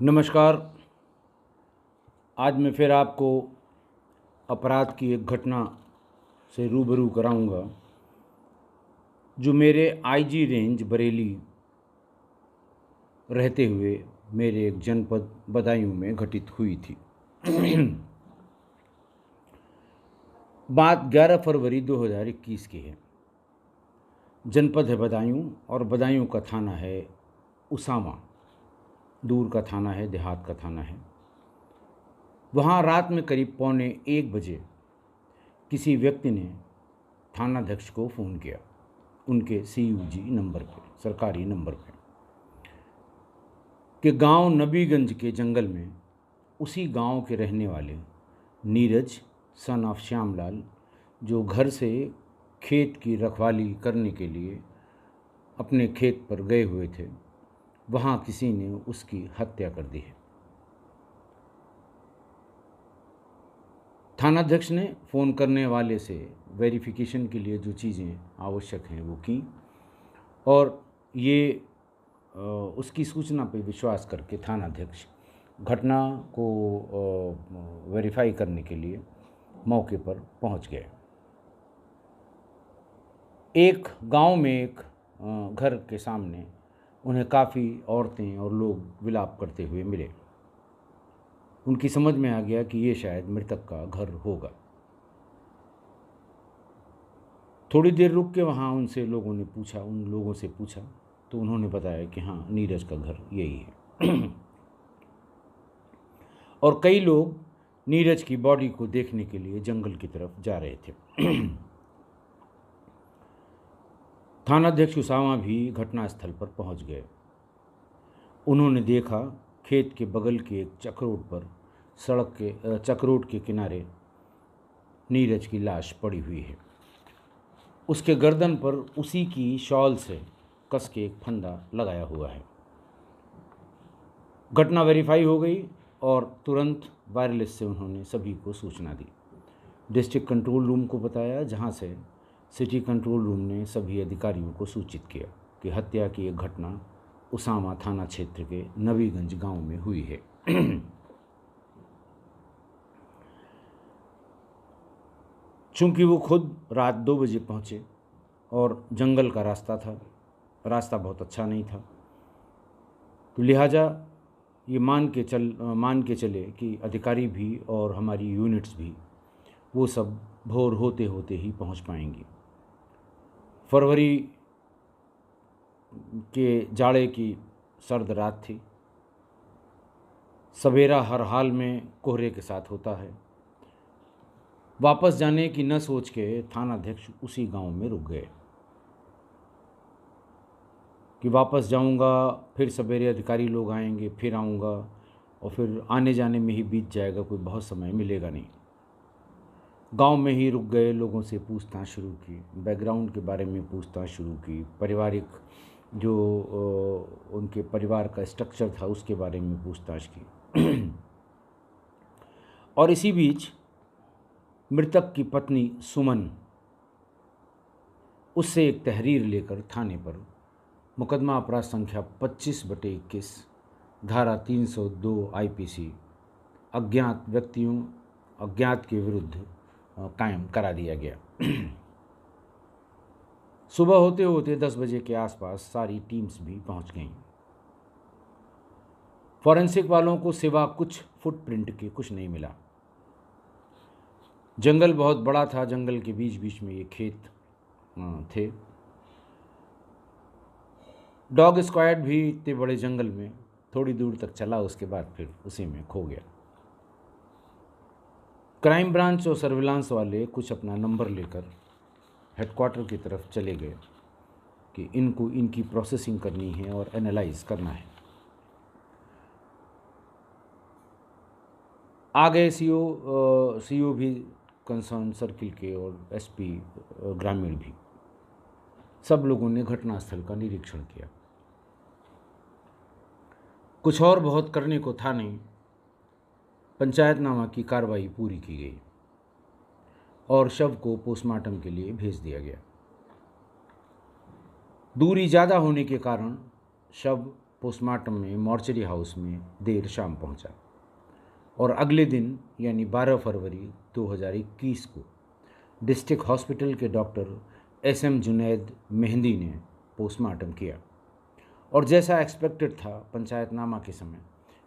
नमस्कार। आज मैं फिर आपको अपराध की एक घटना से रूबरू कराऊंगा जो मेरे आईजी रेंज बरेली रहते हुए मेरे एक जनपद बदायूं में घटित हुई थी। बात 11 फरवरी 2021 की है। जनपद है बदायूं और बदायूं का थाना है उसामा। दूर का थाना है, देहात का थाना है। वहाँ रात में करीब 12:45 बजे किसी व्यक्ति ने थानाध्यक्ष को फ़ोन किया, उनके CUG नंबर पे, सरकारी नंबर पे, कि गांव नबीगंज के जंगल में उसी गांव के रहने वाले नीरज सन ऑफ श्यामलाल, जो घर से खेत की रखवाली करने के लिए अपने खेत पर गए हुए थे, वहाँ किसी ने उसकी हत्या कर दी है। थानाध्यक्ष ने फ़ोन करने वाले से वेरिफिकेशन के लिए जो चीज़ें आवश्यक हैं वो की, और ये उसकी सूचना पर विश्वास करके थानाध्यक्ष घटना को वेरीफाई करने के लिए मौके पर पहुंच गए। एक गांव में एक घर के सामने उन्हें काफ़ी औरतें और लोग विलाप करते हुए मिले। उनकी समझ में आ गया कि ये शायद मृतक का घर होगा। थोड़ी देर रुक के वहाँ उन लोगों से पूछा तो उन्होंने बताया कि हाँ, नीरज का घर यही है। और कई लोग नीरज की बॉडी को देखने के लिए जंगल की तरफ जा रहे थे। थानाध्यक्ष उसामा भी घटनास्थल पर पहुंच गए। उन्होंने देखा खेत के बगल के एक चक्रोट के किनारे नीरज की लाश पड़ी हुई है। उसके गर्दन पर उसी की शॉल से कस के एक फंदा लगाया हुआ है। घटना वेरीफाई हो गई और तुरंत वायरलेस से उन्होंने सभी को सूचना दी। डिस्ट्रिक्ट कंट्रोल रूम को बताया, जहां से सिटी कंट्रोल रूम ने सभी अधिकारियों को सूचित किया कि हत्या की एक घटना उसामा थाना क्षेत्र के नबीगंज गांव में हुई है। चूंकि वो खुद रात 2 बजे पहुंचे और जंगल का रास्ता बहुत अच्छा नहीं था, तो लिहाजा ये मान के चले कि अधिकारी भी और हमारी यूनिट्स भी वो सब भोर होते होते ही पहुंच पाएंगी। फरवरी के जाड़े की सर्द रात थी। सवेरा हर हाल में कोहरे के साथ होता है। वापस जाने की न सोच के थानाध्यक्ष उसी गांव में रुक गए कि वापस जाऊंगा, फिर सवेरे अधिकारी लोग आएंगे, फिर आऊंगा, और फिर आने जाने में ही बीत जाएगा, कोई बहुत समय मिलेगा नहीं। गांव में ही रुक गए, लोगों से पूछताछ शुरू की, बैकग्राउंड के बारे में पूछताछ शुरू की, पारिवारिक जो उनके परिवार का स्ट्रक्चर था उसके बारे में पूछताछ की। और इसी बीच मृतक की पत्नी सुमन उससे एक तहरीर लेकर थाने पर मुकदमा अपराध संख्या 25/21 धारा 302 IPC अज्ञात के विरुद्ध कायम करा दिया गया। सुबह होते होते 10 बजे के आसपास सारी टीम्स भी पहुंच गईं। फॉरेंसिक वालों को सिवा कुछ फुटप्रिंट के कुछ नहीं मिला। जंगल बहुत बड़ा था, जंगल के बीच बीच में ये खेत थे। डॉग स्क्वाड भी इतने बड़े जंगल में थोड़ी दूर तक चला, उसके बाद फिर उसी में खो गया। क्राइम ब्रांच और सर्विलांस वाले कुछ अपना नंबर लेकर हेडक्वार्टर की तरफ चले गए कि इनकी प्रोसेसिंग करनी है और एनालाइज करना है। आ गए CO भी कंसर्न सर्किल के और SP ग्रामीण भी। सब लोगों ने घटनास्थल का निरीक्षण किया। कुछ और बहुत करने को था नहीं। पंचायतनामा की कार्रवाई पूरी की गई और शव को पोस्टमार्टम के लिए भेज दिया गया। दूरी ज़्यादा होने के कारण शव पोस्टमार्टम में मॉर्चरी हाउस में देर शाम पहुंचा और अगले दिन यानी 12 फरवरी 2021 को डिस्ट्रिक्ट हॉस्पिटल के डॉक्टर SM जुनैद मेहंदी ने पोस्टमार्टम किया। और जैसा एक्सपेक्टेड था पंचायतनामा के समय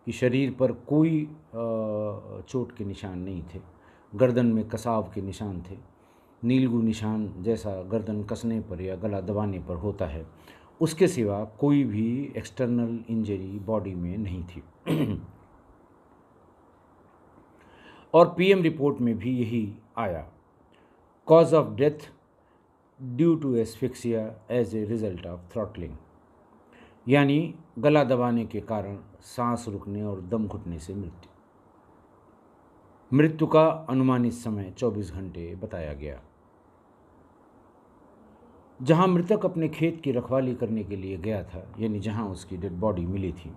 कि शरीर पर कोई चोट के निशान नहीं थे, गर्दन में कसाव के निशान थे, नीलगु निशान जैसा गर्दन कसने पर या गला दबाने पर होता है, उसके सिवा कोई भी एक्सटर्नल इंजरी बॉडी में नहीं थी। और PM रिपोर्ट में भी यही आया, cause of death due to asphyxia as a result of throttling, यानी गला दबाने के कारण सांस रुकने और दम घुटने से मृत्यु का अनुमानित समय 24 घंटे बताया गया। जहां मृतक अपने खेत की रखवाली करने के लिए गया था, यानी जहां उसकी डेड बॉडी मिली थी,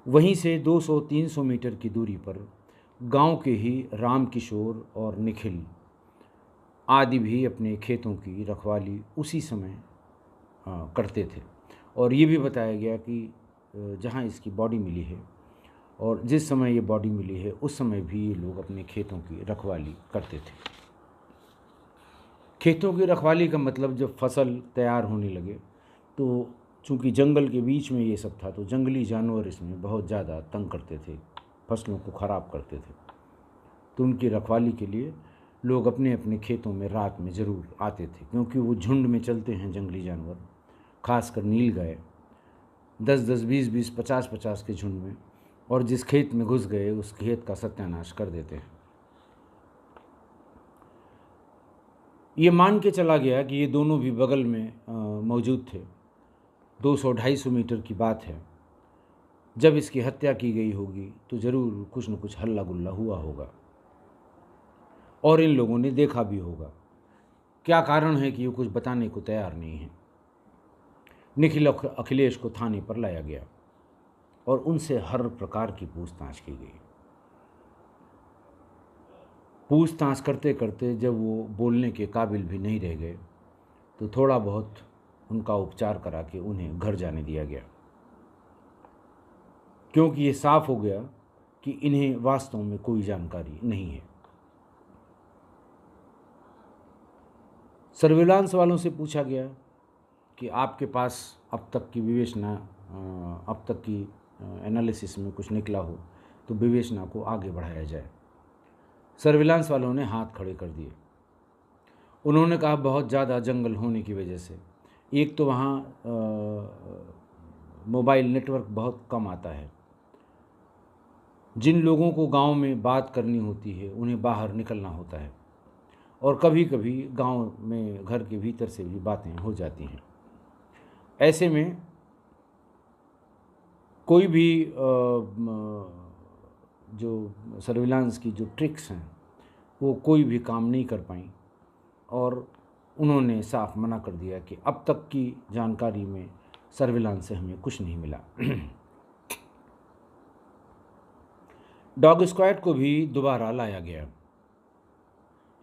वहीं से 200-300 मीटर की दूरी पर गांव के ही राम किशोर और निखिल आदि भी अपने खेतों की रखवाली उसी समय करते थे। और ये भी बताया गया कि जहाँ इसकी बॉडी मिली है और जिस समय ये बॉडी मिली है उस समय भी ये लोग अपने खेतों की रखवाली करते थे। खेतों की रखवाली का मतलब जब फसल तैयार होने लगे तो चूँकि जंगल के बीच में ये सब था तो जंगली जानवर इसमें बहुत ज़्यादा तंग करते थे, फसलों को ख़राब करते थे। तो उनकी रखवाली के लिए लोग अपने अपने खेतों में रात में ज़रूर आते थे, क्योंकि वो झुंड में चलते हैं जंगली जानवर, खासकर नीलगाय 10-10, 20-20, 50-50 के झुंड में, और जिस खेत में घुस गए उस खेत का सत्यानाश कर देते हैं। ये मान के चला गया कि ये दोनों भी बगल में मौजूद थे। 200-250 मीटर की बात है। जब इसकी हत्या की गई होगी तो ज़रूर कुछ न कुछ हल्ला गुल्ला हुआ होगा और इन लोगों ने देखा भी होगा। क्या कारण है कि ये कुछ बताने को तैयार नहीं है। निखिल अखिलेश को थाने पर लाया गया और उनसे हर प्रकार की पूछताछ की गई। पूछताछ करते करते जब वो बोलने के काबिल भी नहीं रह गए तो थोड़ा बहुत उनका उपचार करा के उन्हें घर जाने दिया गया, क्योंकि ये साफ हो गया कि इन्हें वास्तव में कोई जानकारी नहीं है। सर्विलांस वालों से पूछा गया कि आपके पास अब तक की विवेचना, अब तक की एनालिसिस में कुछ निकला हो तो विवेचना को आगे बढ़ाया जाए। सर्विलांस वालों ने हाथ खड़े कर दिए। उन्होंने कहा बहुत ज़्यादा जंगल होने की वजह से, एक तो वहाँ मोबाइल नेटवर्क बहुत कम आता है, जिन लोगों को गांव में बात करनी होती है उन्हें बाहर निकलना होता है, और कभी कभी गांव में घर के भीतर से भी बातें हो जाती हैं। ऐसे में कोई भी जो सर्विलांस की जो ट्रिक्स हैं वो कोई भी काम नहीं कर पाई, और उन्होंने साफ मना कर दिया कि अब तक की जानकारी में सर्विलांस से हमें कुछ नहीं मिला। डॉग स्क्वाड को भी दोबारा लाया गया,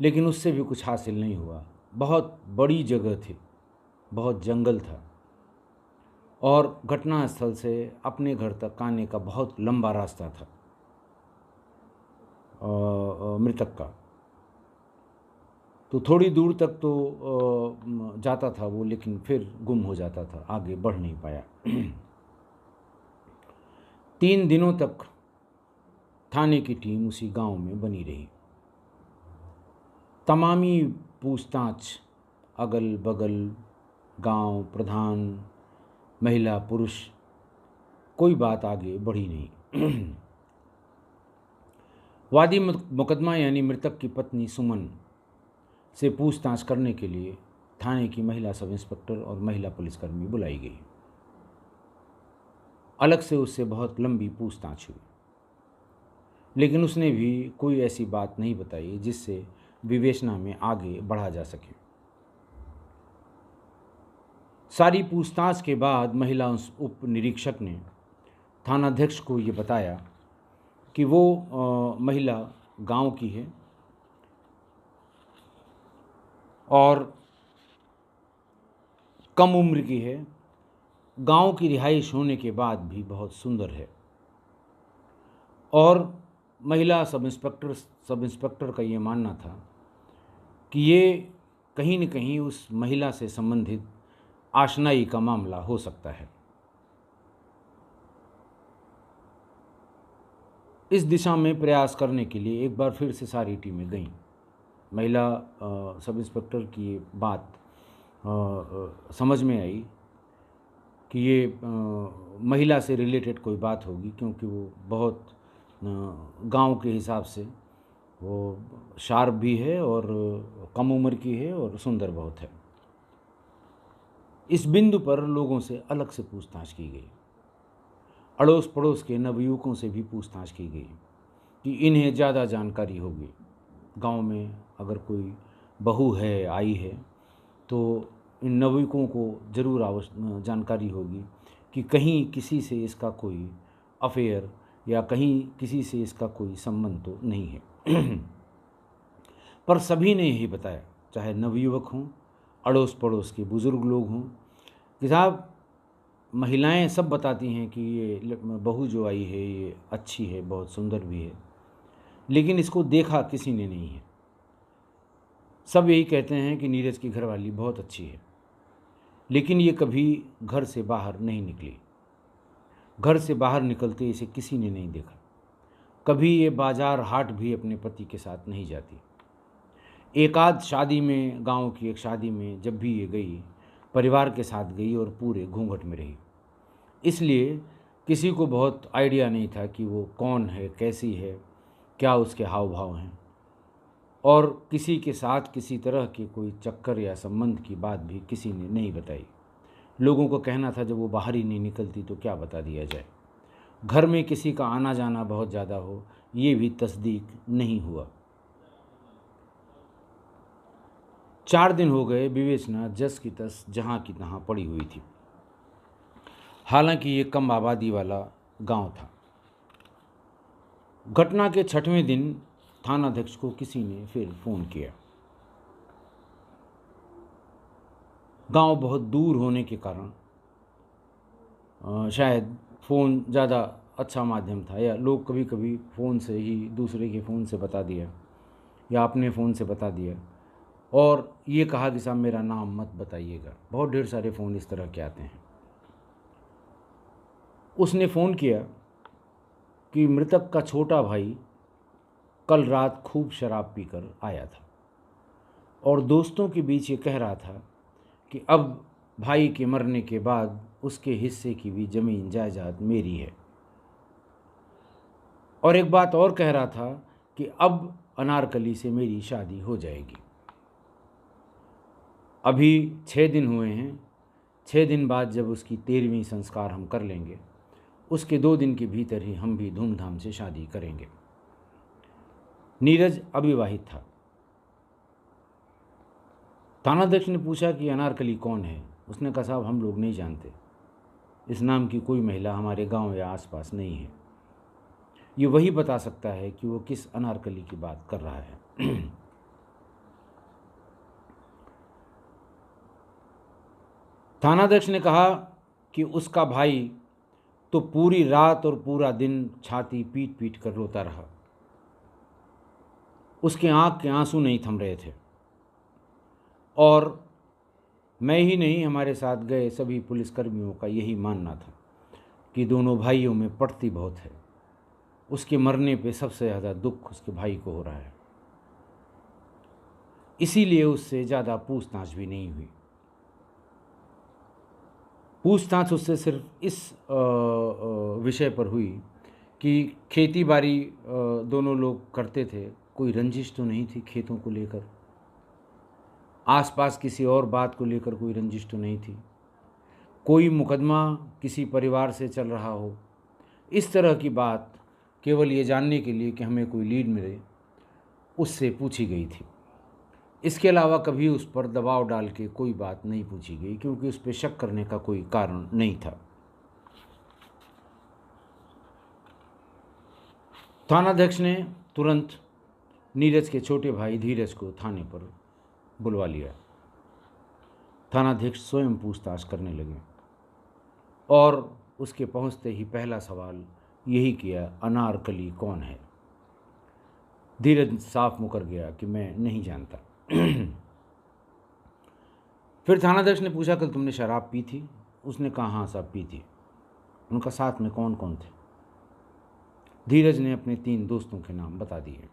लेकिन उससे भी कुछ हासिल नहीं हुआ। बहुत बड़ी जगह थी, बहुत जंगल था, और घटनास्थल से अपने घर तक आने का बहुत लंबा रास्ता था मृतक का। तो थोड़ी दूर तक तो जाता था वो, लेकिन फिर गुम हो जाता था, आगे बढ़ नहीं पाया। 3 दिनों तक थाने की टीम उसी गांव में बनी रही। तमामी पूछताछ अगल बगल, गांव प्रधान, महिला पुरुष, कोई बात आगे बढ़ी नहीं। वादी मुकदमा यानी मृतक की पत्नी सुमन से पूछताछ करने के लिए थाने की महिला सब इंस्पेक्टर और महिला पुलिसकर्मी बुलाई गई। अलग से उससे बहुत लंबी पूछताछ हुई, लेकिन उसने भी कोई ऐसी बात नहीं बताई जिससे विवेचना में आगे बढ़ा जा सके। सारी पूछताछ के बाद महिला उप निरीक्षक ने थानाध्यक्ष को ये बताया कि वो महिला गांव की है और कम उम्र की है, गांव की रिहाइश होने के बाद भी बहुत सुंदर है। और महिला सब इंस्पेक्टर का ये मानना था कि ये कहीं न कहीं उस महिला से संबंधित आशनाई का मामला हो सकता है। इस दिशा में प्रयास करने के लिए एक बार फिर से सारी टीमें गईं। महिला सब इंस्पेक्टर की बात समझ में आई कि ये महिला से रिलेटेड कोई बात होगी, क्योंकि वो बहुत गांव के हिसाब से वो शार्प भी है और कम उम्र की है और सुंदर बहुत है। इस बिंदु पर लोगों से अलग से पूछताछ की गई। अड़ोस पड़ोस के नवयुवकों से भी पूछताछ की गई कि इन्हें ज़्यादा जानकारी होगी। गांव में अगर कोई बहू है, आई है, तो इन नवयुवकों को ज़रूर जानकारी होगी कि कहीं किसी से इसका कोई अफेयर या कहीं किसी से इसका कोई संबंध तो नहीं है। पर सभी ने यही बताया, चाहे नवयुवक हों, अड़ोस पड़ोस के बुज़ुर्ग लोग हों, कि साहब महिलाएं सब बताती हैं कि ये बहू जो आई है ये अच्छी है, बहुत सुंदर भी है, लेकिन इसको देखा किसी ने नहीं है। सब यही कहते हैं कि नीरज की घरवाली बहुत अच्छी है, लेकिन ये कभी घर से बाहर नहीं निकली। घर से बाहर निकलते इसे किसी ने नहीं देखा। कभी ये बाजार हाट भी अपने पति के साथ नहीं जाती। एक आध शादी में, गांव की एक शादी में जब भी ये गई, परिवार के साथ गई और पूरे घूंघट में रही। इसलिए किसी को बहुत आइडिया नहीं था कि वो कौन है, कैसी है, क्या उसके हाव भाव हैं। और किसी के साथ किसी तरह के कोई चक्कर या संबंध की बात भी किसी ने नहीं बताई। लोगों को कहना था जब वो बाहर ही नहीं निकलती तो क्या बता दिया जाए। घर में किसी का आना जाना बहुत ज़्यादा हो, ये भी तस्दीक नहीं हुआ। 4 दिन हो गए, विवेचना जस की तस जहाँ की तहाँ पड़ी हुई थी। हालांकि ये कम आबादी वाला गांव था। घटना के 6वें दिन थानाध्यक्ष को किसी ने फिर फ़ोन किया। गांव बहुत दूर होने के कारण शायद फ़ोन ज़्यादा अच्छा माध्यम था, या लोग कभी कभी फ़ोन से ही दूसरे के फ़ोन से बता दिया या अपने फ़ोन से बता दिया और ये कहा कि साहब मेरा नाम मत बताइएगा। बहुत ढेर सारे फ़ोन इस तरह के आते हैं। उसने फ़ोन किया कि मृतक का छोटा भाई कल रात खूब शराब पीकर आया था और दोस्तों के बीच ये कह रहा था कि अब भाई के मरने के बाद उसके हिस्से की भी ज़मीन जायदाद मेरी है। और एक बात और कह रहा था कि अब अनारकली से मेरी शादी हो जाएगी। अभी 6 दिन हुए हैं, 6 दिन बाद जब उसकी 13वीं संस्कार हम कर लेंगे, उसके 2 दिन के भीतर ही हम भी धूमधाम से शादी करेंगे। नीरज अविवाहित था। थानाध्यक्ष ने पूछा कि अनारकली कौन है। उसने कहा साहब हम लोग नहीं जानते, इस नाम की कोई महिला हमारे गांव या आसपास नहीं है। ये वही बता सकता है कि वो किस अनारकली की बात कर रहा है। थानाध्यक्ष ने कहा कि उसका भाई तो पूरी रात और पूरा दिन छाती पीट पीट कर रोता रहा। उसके आंख के आंसू नहीं थम रहे थे। और मैं ही नहीं, हमारे साथ गए सभी पुलिसकर्मियों का यही मानना था कि दोनों भाइयों में पड़ती बहुत है। उसके मरने पे सबसे ज़्यादा दुख उसके भाई को हो रहा है। इसीलिए उससे ज़्यादा पूछताछ भी नहीं हुई। पूछताछ उससे सिर्फ इस विषय पर हुई कि खेती बाड़ी दोनों लोग करते थे, कोई रंजिश तो नहीं थी खेतों को लेकर, आसपास किसी और बात को लेकर कोई रंजिश तो नहीं थी, कोई मुकदमा किसी परिवार से चल रहा हो। इस तरह की बात केवल ये जानने के लिए कि हमें कोई लीड मिले उससे पूछी गई थी। इसके अलावा कभी उस पर दबाव डाल के कोई बात नहीं पूछी गई, क्योंकि उस पर शक करने का कोई कारण नहीं था। थानाध्यक्ष ने तुरंत नीरज के छोटे भाई धीरज को थाने पर बुलवा लिया। थानाध्यक्ष स्वयं पूछताछ करने लगे। और उसके पहुंचते ही पहला सवाल यही किया, अनारकली कौन है? धीरज साफ मुकर गया कि मैं नहीं जानता। फिर थानाध्यक्ष ने पूछा, कल तुमने शराब पी थी? उसने कहा, हाँ साहब पी थी। उनका साथ में कौन कौन थे? धीरज ने अपने 3 दोस्तों के नाम बता दिए।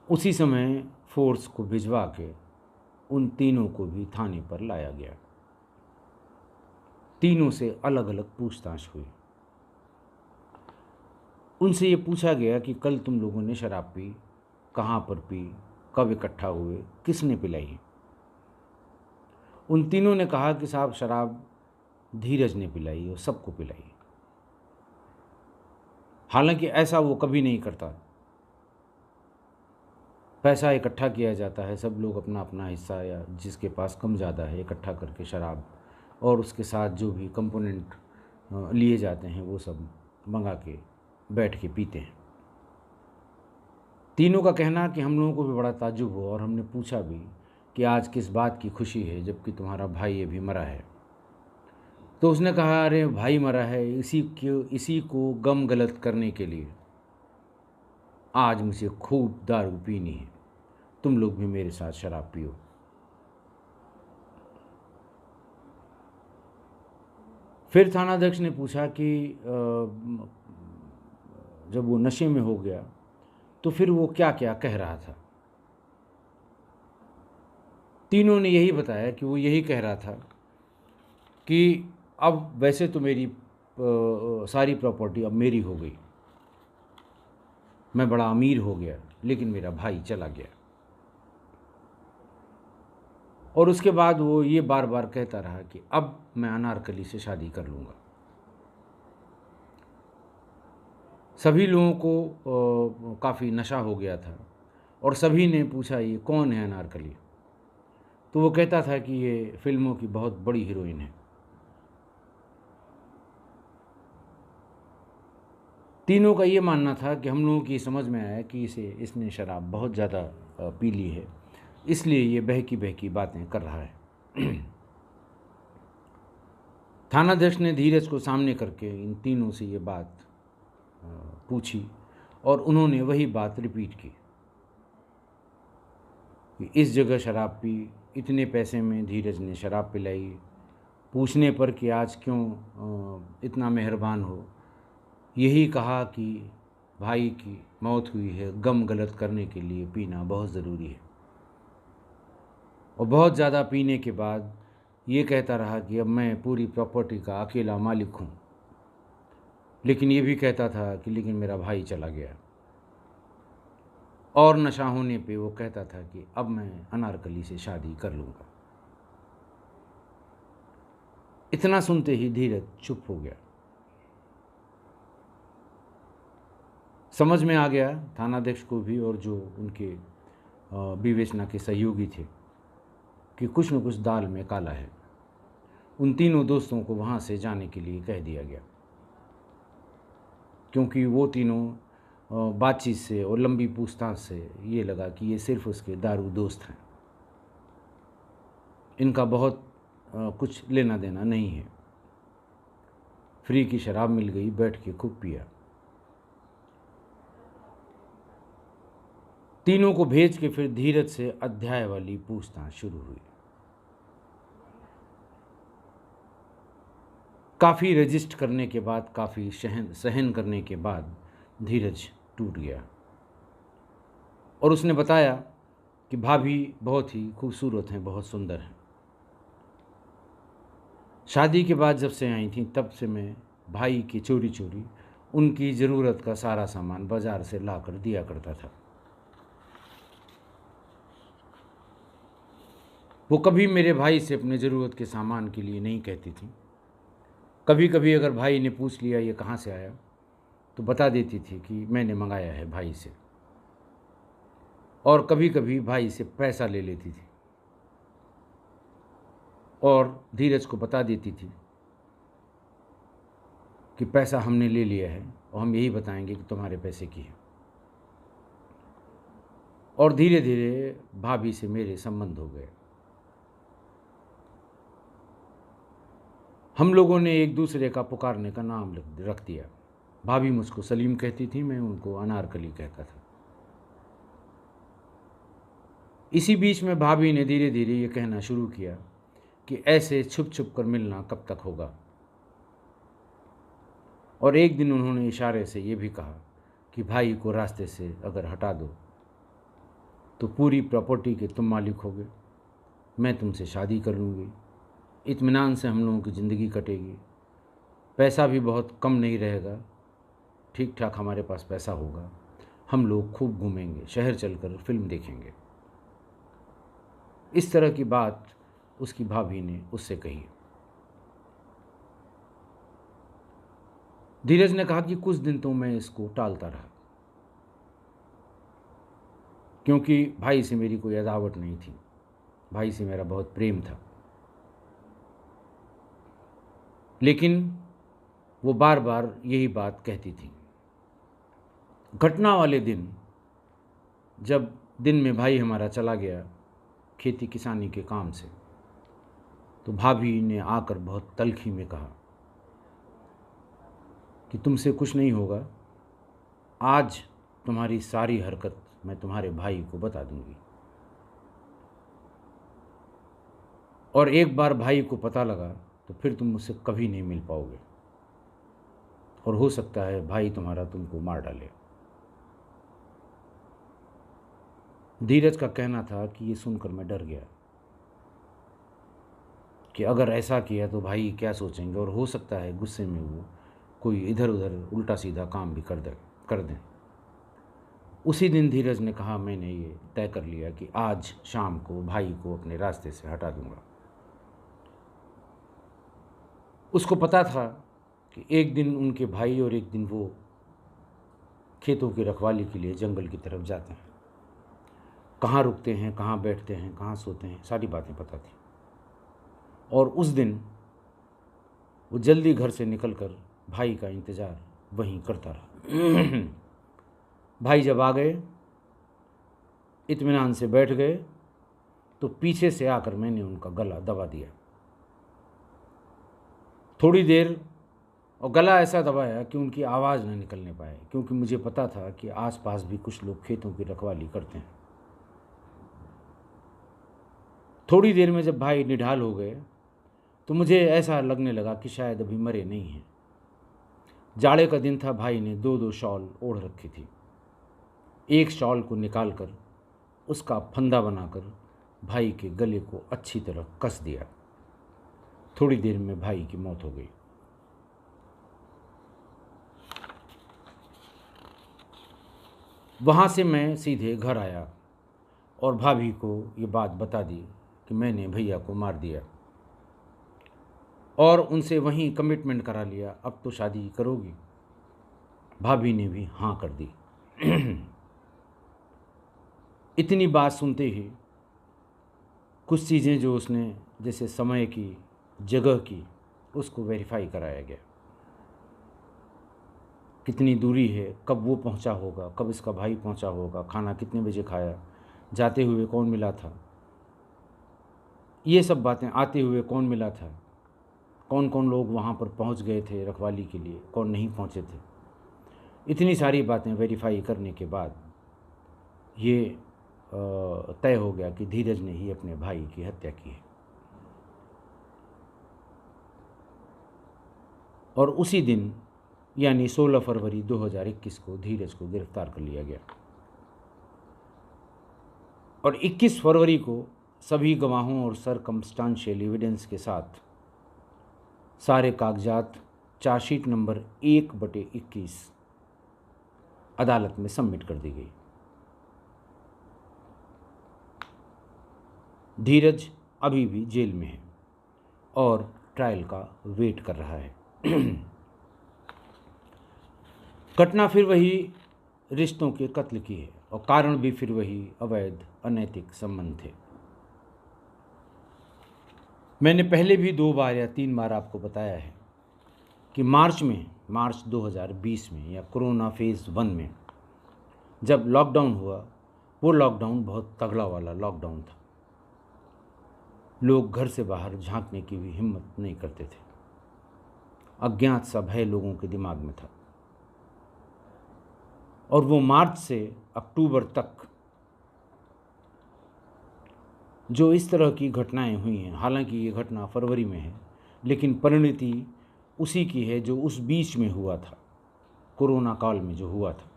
उसी समय फोर्स को भिजवा के उन तीनों को भी थाने पर लाया गया। तीनों से अलग अलग पूछताछ हुई। उनसे ये पूछा गया कि कल तुम लोगों ने शराब पी, कहाँ पर पी, कब इकट्ठा हुए, किसने पिलाई? उन तीनों ने कहा कि साहब शराब धीरज ने पिलाई और सबको पिलाई। हालांकि ऐसा वो कभी नहीं करता। पैसा इकट्ठा किया जाता है, सब लोग अपना अपना हिस्सा या जिसके पास कम ज़्यादा है इकट्ठा करके शराब और उसके साथ जो भी कंपोनेंट लिए जाते हैं वो सब मंगा के बैठ के पीते हैं। तीनों का कहना कि हम लोगों को भी बड़ा ताज्जुब हुआ और हमने पूछा भी कि आज किस बात की खुशी है जबकि तुम्हारा भाई अभी मरा है। तो उसने कहा, अरे भाई मरा है, इसी को गम गलत करने के लिए आज मुझे खूब दारू पीनी है, तुम लोग भी मेरे साथ शराब पियो। फिर थानाध्यक्ष ने पूछा कि जब वो नशे में हो गया तो फिर वो क्या क्या कह रहा था? तीनों ने यही बताया कि वो यही कह रहा था कि अब वैसे तो मेरी सारी प्रॉपर्टी अब मेरी हो गई, मैं बड़ा अमीर हो गया, लेकिन मेरा भाई चला गया। और उसके बाद वो ये बार बार कहता रहा कि अब मैं अनारकली से शादी कर लूँगा। सभी लोगों को काफ़ी नशा हो गया था और सभी ने पूछा, ये कौन है अनारकली? तो वो कहता था कि ये फिल्मों की बहुत बड़ी हीरोइन है। तीनों का ये मानना था कि हम लोगों की समझ में आया कि इसने शराब बहुत ज़्यादा पी ली है, इसलिए ये बहकी बहकी बातें कर रहा है। थानाध्यक्ष ने धीरज को सामने करके इन तीनों से ये बात पूछी और उन्होंने वही बात रिपीट की कि इस जगह शराब पी, इतने पैसे में धीरज ने शराब पिलाई। पूछने पर कि आज क्यों इतना मेहरबान हो, यही कहा कि भाई की मौत हुई है, गम गलत करने के लिए पीना बहुत ज़रूरी है। और बहुत ज़्यादा पीने के बाद ये कहता रहा कि अब मैं पूरी प्रॉपर्टी का अकेला मालिक हूँ, लेकिन ये भी कहता था कि लेकिन मेरा भाई चला गया। और नशा होने पे वो कहता था कि अब मैं अनारकली से शादी कर लूँगा। इतना सुनते ही धीरज चुप हो गया। समझ में आ गया थानाध्यक्ष को भी और जो उनके विवेचना के सहयोगी थे कि कुछ न कुछ दाल में काला है। उन तीनों दोस्तों को वहाँ से जाने के लिए कह दिया गया, क्योंकि वो तीनों बातचीत से और लंबी पूछताछ से ये लगा कि ये सिर्फ उसके दारू दोस्त हैं, इनका बहुत कुछ लेना देना नहीं है। फ्री की शराब मिल गई, बैठ के खूब पिया। तीनों को भेज के फिर धीरज से अध्याय वाली पूछताछ शुरू हुई। काफ़ी रजिस्ट करने के बाद, काफ़ी सहन करने के बाद धीरज टूट गया और उसने बताया कि भाभी बहुत ही खूबसूरत हैं, बहुत सुंदर हैं। शादी के बाद जब से आई थी तब से मैं भाई की चोरी चोरी उनकी ज़रूरत का सारा सामान बाज़ार से ला कर दिया करता था। वो कभी मेरे भाई से अपने ज़रूरत के सामान के लिए नहीं कहती थी। कभी कभी अगर भाई ने पूछ लिया ये कहाँ से आया तो बता देती थी कि मैंने मंगाया है भाई से। और कभी कभी भाई से पैसा ले लेती थी और धीरज को बता देती थी कि पैसा हमने ले लिया है और हम यही बताएंगे कि तुम्हारे पैसे की है। और धीरे धीरे भाभी से मेरे संबंध हो गए। हम लोगों ने एक दूसरे का पुकारने का नाम रख दिया। भाभी मुझको सलीम कहती थी, मैं उनको अनारकली कहता था। इसी बीच में भाभी ने धीरे धीरे ये कहना शुरू किया कि ऐसे छुप छुप कर मिलना कब तक होगा। और एक दिन उन्होंने इशारे से ये भी कहा कि भाई को रास्ते से अगर हटा दो तो पूरी प्रॉपर्टी के तुम मालिक होगे, मैं तुमसे शादी कर लूँगी, इत्मीनान से हम लोगों की ज़िंदगी कटेगी, पैसा भी बहुत कम नहीं रहेगा, ठीक ठाक हमारे पास पैसा होगा, हम लोग खूब घूमेंगे, शहर चलकर फिल्म देखेंगे। इस तरह की बात उसकी भाभी ने उससे कही। धीरज ने कहा कि कुछ दिन तो मैं इसको टालता रहा, क्योंकि भाई से मेरी कोई अदावत नहीं थी, भाई से मेरा बहुत प्रेम था। लेकिन वो बार बार यही बात कहती थी। घटना वाले दिन जब दिन में भाई हमारा चला गया खेती किसानी के काम से, तो भाभी ने आकर बहुत तल्खी में कहा कि तुमसे कुछ नहीं होगा, आज तुम्हारी सारी हरकत मैं तुम्हारे भाई को बता दूंगी, और एक बार भाई को पता लगा तो फिर तुम मुझसे कभी नहीं मिल पाओगे, और हो सकता है भाई तुम्हारा तुमको मार डाले। धीरज का कहना था कि ये सुनकर मैं डर गया कि अगर ऐसा किया तो भाई क्या सोचेंगे, और हो सकता है गुस्से में वो कोई इधर उधर उल्टा सीधा काम भी कर दें। उसी दिन धीरज ने कहा, मैंने ये तय कर लिया कि आज शाम को भाई को अपने रास्ते से हटा दूंगा। उसको पता था कि एक दिन उनके भाई और एक दिन वो खेतों की रखवाली के लिए जंगल की तरफ जाते हैं। कहाँ रुकते हैं, कहाँ बैठते हैं, कहाँ सोते हैं, सारी बातें पता थी। और उस दिन वो जल्दी घर से निकलकर भाई का इंतज़ार वहीं करता रहा। भाई जब आ गए, इत्मीनान से बैठ गए, तो पीछे से आकर मैंने उनका गला दबा दिया थोड़ी देर, और गला ऐसा दबाया कि उनकी आवाज़ न निकलने पाए, क्योंकि मुझे पता था कि आसपास भी कुछ लोग खेतों की रखवाली करते हैं। थोड़ी देर में जब भाई निढाल हो गए तो मुझे ऐसा लगने लगा कि शायद अभी मरे नहीं हैं। जाड़े का दिन था, भाई ने 2-2 शॉल ओढ़ रखी थी। एक शॉल को निकालकर उसका फंदा बनाकर भाई के गले को अच्छी तरह कस दिया। थोड़ी देर में भाई की मौत हो गई। वहाँ से मैं सीधे घर आया और भाभी को ये बात बता दी कि मैंने भैया को मार दिया, और उनसे वहीं कमिटमेंट करा लिया, अब तो शादी करोगी। भाभी ने भी हाँ कर दी। इतनी बात सुनते ही कुछ चीज़ें जो उसने, जैसे समय की, जगह की, उसको वेरीफाई कराया गया। कितनी दूरी है, कब वो पहुंचा होगा, कब इसका भाई पहुंचा होगा, खाना कितने बजे खाया, जाते हुए कौन मिला था, ये सब बातें, आते हुए कौन मिला था, कौन कौन लोग वहाँ पर पहुँच गए थे रखवाली के लिए, कौन नहीं पहुँचे थे। इतनी सारी बातें वेरीफाई करने के बाद ये तय हो गया कि धीरज ने ही अपने भाई की हत्या की है। और उसी दिन यानी 16 फरवरी 2021 को धीरज को गिरफ्तार कर लिया गया, और 21 फरवरी को सभी गवाहों और सरकमस्टांशियल एविडेंस के साथ सारे कागजात चार्जशीट नंबर 1/21 अदालत में सबमिट कर दी गई। धीरज अभी भी जेल में है और ट्रायल का वेट कर रहा है। घटना फिर वही रिश्तों के कत्ल की है, और कारण भी फिर वही अवैध अनैतिक संबंध थे। मैंने पहले भी 2 बार या 3 बार आपको बताया है कि मार्च 2020 में या कोरोना फेज़ 1 में जब लॉकडाउन हुआ, वो लॉकडाउन बहुत तगड़ा वाला लॉकडाउन था। लोग घर से बाहर झांकने की भी हिम्मत नहीं करते थे। अज्ञात सा भय लोगों के दिमाग में था। और वो मार्च से अक्टूबर तक जो इस तरह की घटनाएं हुई हैं, हालांकि ये घटना फरवरी में है, लेकिन परिणति उसी की है जो उस बीच में हुआ था, कोरोना काल में जो हुआ था।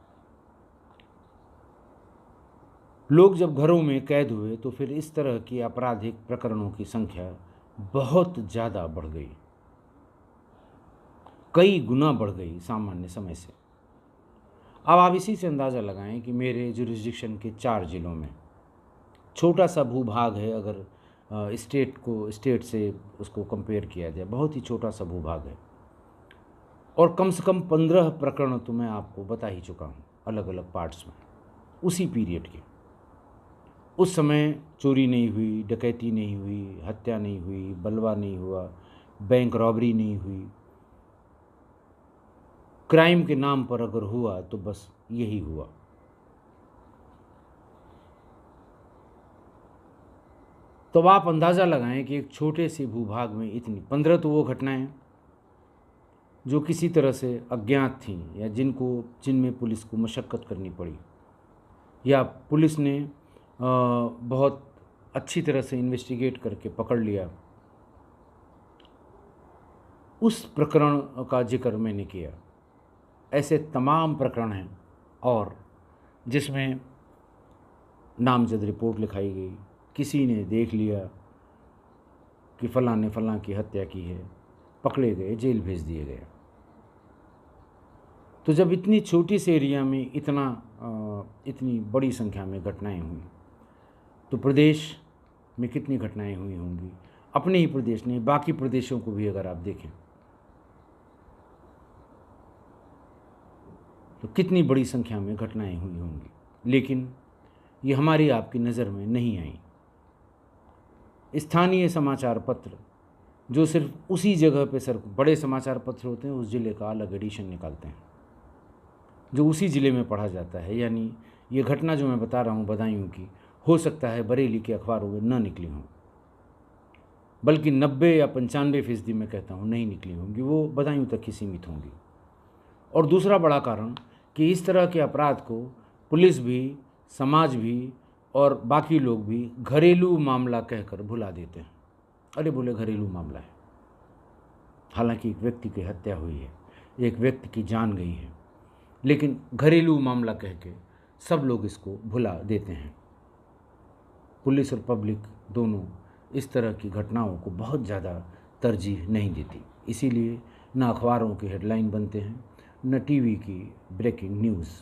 लोग जब घरों में कैद हुए तो फिर इस तरह की आपराधिक प्रकरणों की संख्या बहुत ज़्यादा बढ़ गई, कई गुना बढ़ गई सामान्य समय से। अब आप इसी से अंदाज़ा लगाएं कि मेरे जुरिस्डिक्शन के 4 ज़िलों में छोटा सा भूभाग है, अगर स्टेट से उसको कंपेयर किया जाए, बहुत ही छोटा सा भूभाग है। और कम से कम 15 प्रकरण तो मैं आपको बता ही चुका हूँ अलग अलग पार्ट्स में, उसी पीरियड के। उस समय चोरी नहीं हुई, डकैती नहीं हुई, हत्या नहीं हुई, बलवा नहीं हुआ, बैंक रॉबरी नहीं हुई। क्राइम के नाम पर अगर हुआ तो बस यही हुआ। तो आप अंदाज़ा लगाएं कि एक छोटे से भूभाग में इतनी 15 तो वो घटनाएं जो किसी तरह से अज्ञात थीं या जिनमें पुलिस को मशक्क़त करनी पड़ी, या पुलिस ने बहुत अच्छी तरह से इन्वेस्टिगेट करके पकड़ लिया, उस प्रकरण का जिक्र मैंने किया। ऐसे तमाम प्रकरण हैं और जिसमें नामजद रिपोर्ट लिखाई गई, किसी ने देख लिया कि फ़लाँ ने फ़लाँ की हत्या की है, पकड़े गए, जेल भेज दिए गए। तो जब इतनी छोटी सी एरिया में इतनी बड़ी संख्या में घटनाएं हुई, तो प्रदेश में कितनी घटनाएं हुई होंगी। अपने ही प्रदेश नहीं, बाकी प्रदेशों को भी अगर आप देखें तो कितनी बड़ी संख्या में घटनाएं हुई होंगी, लेकिन ये हमारी आपकी नज़र में नहीं आई। स्थानीय समाचार पत्र जो सिर्फ उसी जगह पे, सर बड़े समाचार पत्र होते हैं, उस ज़िले का अलग एडिशन निकालते हैं जो उसी ज़िले में पढ़ा जाता है। यानी ये घटना जो मैं बता रहा हूँ बदायूं की, हो सकता है बरेली के अखबारों में न निकली हों, बल्कि 90 या 95% मैं कहता हूँ नहीं निकली होंगी, वो बदायूं तक ही सीमित होंगी। और दूसरा बड़ा कारण कि इस तरह के अपराध को पुलिस भी, समाज भी और बाकी लोग भी घरेलू मामला कहकर भुला देते हैं। अरे बोले घरेलू मामला है, हालांकि एक व्यक्ति की हत्या हुई है, एक व्यक्ति की जान गई है, लेकिन घरेलू मामला कह के सब लोग इसको भुला देते हैं। पुलिस और पब्लिक दोनों इस तरह की घटनाओं को बहुत ज़्यादा तरजीह नहीं देती, इसीलिए न अखबारों के हेडलाइन बनते हैं, न टीवी की ब्रेकिंग न्यूज़।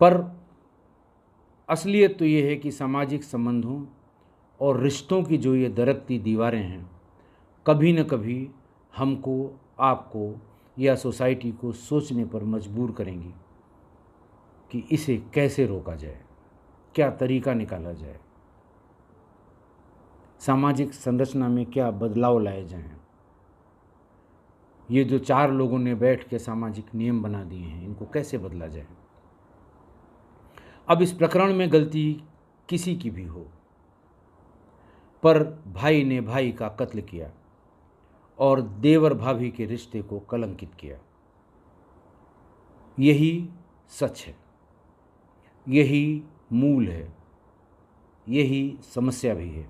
पर असलियत तो ये है कि सामाजिक संबंधों और रिश्तों की जो ये दरकती दीवारें हैं, कभी न कभी हमको, आपको या सोसाइटी को सोचने पर मजबूर करेंगी कि इसे कैसे रोका जाए, क्या तरीका निकाला जाए, सामाजिक संरचना में क्या बदलाव लाए जाएं। ये जो 4 लोगों ने बैठ के सामाजिक नियम बना दिए हैं, इनको कैसे बदला जाए। अब इस प्रकरण में गलती किसी की भी हो, पर भाई ने भाई का कत्ल किया और देवर भाभी के रिश्ते को कलंकित किया, यही सच है, यही मूल है, यही समस्या भी है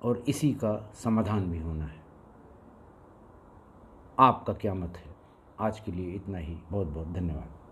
और इसी का समाधान भी होना है। आपका क्या मत है? आज के लिए इतना ही। बहुत बहुत धन्यवाद।